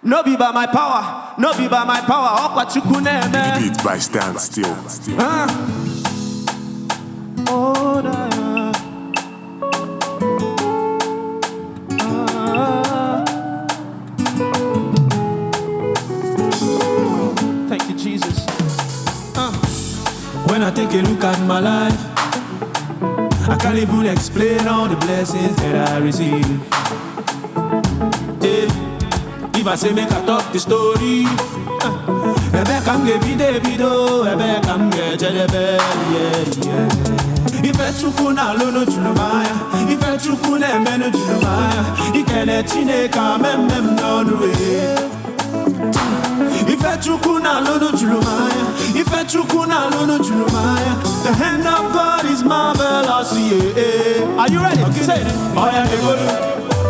No be by my power, no be by my power. Okwachukuneme. Beat by Stand Still. Oh, thank you, Jesus. When I take a look at my life, I can't even explain all the blessings that I receive. If I say make I talk the story, ebe kam ge bido, ebe kam ge jelebe, yeah. Ife chukwu na lono julumaya, ife chukwu na emeno julumaya, ikene Chineke amemem n'ọnụ Ife chukwu na lono julumaya, ife chukwu na lono julumaya. The hand of God is marvelous, yeah. Are you ready? Okay. Say it. Oh yeah, they go do.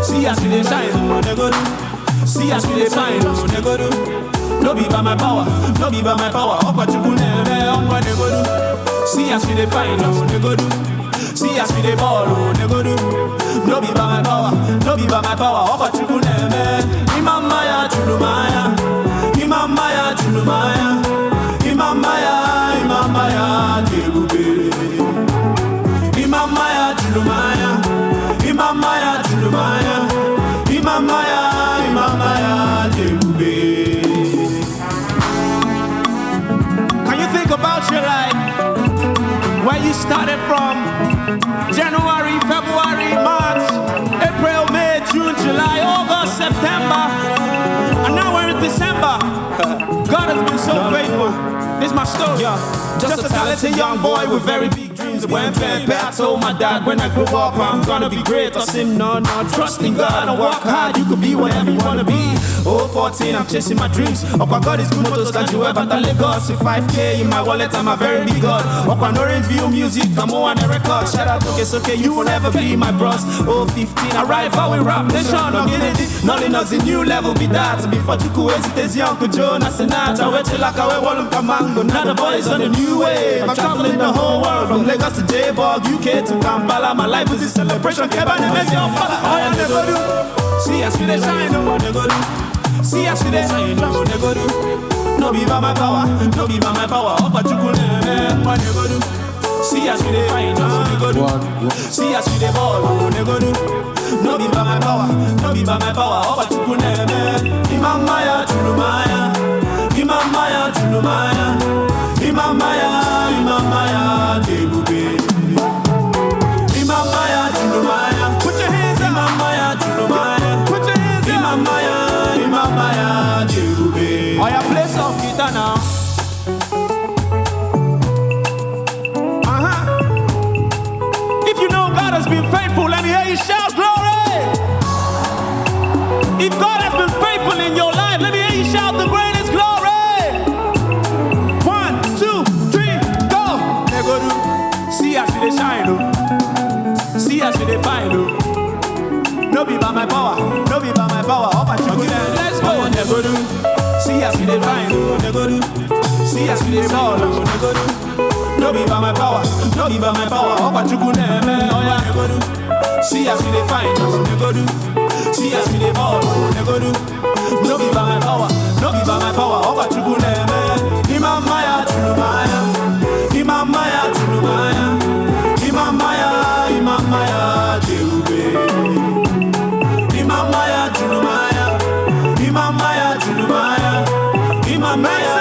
See us we dey shine, oh they go do. See us we dey shine, oh they go do. No be by my power, no be by my power. Okwachukuneme, okwa they go do. See us we dey fine, oh they go do. See us we dey ball, oh they go do. No be by my power, no be by my power. Okwachukuneme, imamaya julumaya, imamaya julumaya, imamaya debube, imamaya julumaya, imamaya julumaya, imamaya debube. Can you think about your life? Where you started from? January, February, March, April, May, June, July, August, September, and now we're in December. God has been so faithful. This is my story. Just a talented young boy with very big dreams. When I told my dad when I grow up I'm gonna be great. I said no, trust in God and work hard. You could be whatever you wanna be. 14, I'm chasing my dreams. Okwa God is good, motos can't you ever tell Lagos. 5K in my wallet, I'm a very big God. Okwa Orange View music, I'm on the record. Shout out to okay, you will never be my bros. 15, arrival with rap nation. Nothing else a new level be that. Before you could hesitate, young Jonas and Nat. I wait till like I won't come mango. Now the boys on the new wave. I'm traveling the whole world from Lagos to J-Bog, UK to Kampala. My life is a celebration. Kebani make your father. Oh yeah, they go do. See us with the shine, no they go do. See us with the shine, no they go do. No be by my power, no be by my power. Okwachukuneme, what they go do. See us with the fine, no they go do. See us with the ball, no they go do. No be by my power, no be by my power. Okwachukuneme, imamaya julumaya, imamaya julumaya. Imamaya debube, imamaya julumaya. Put your hands up. Imamaya julumaya. Put your hands up. Imamaya debube. Oh, yeah, play some guitar now. If you know God has been faithful, let me hear you shout glory. If God has been faithful in your life, let me hear you shout the greatest glory. 1, 2, 3, go. They go do. See us with the shine, oh. See us with the fine, oh. No be by my power, no be by my power. Let's go. They go do. See us with the fine, oh. They go do. See us with the ball, oh. They go do. No be by my power, no be by my power. Okwachukuneme, oh yeah, they go do. See us with the fine, oh. They go do. See us with the ball, oh. They go do. No be by my power, no be by my power. Okwachukuneme, imamaya julumaya, imamaya julumaya, imamaya debube, imamaya julumaya, imamaya julumaya, imamaya.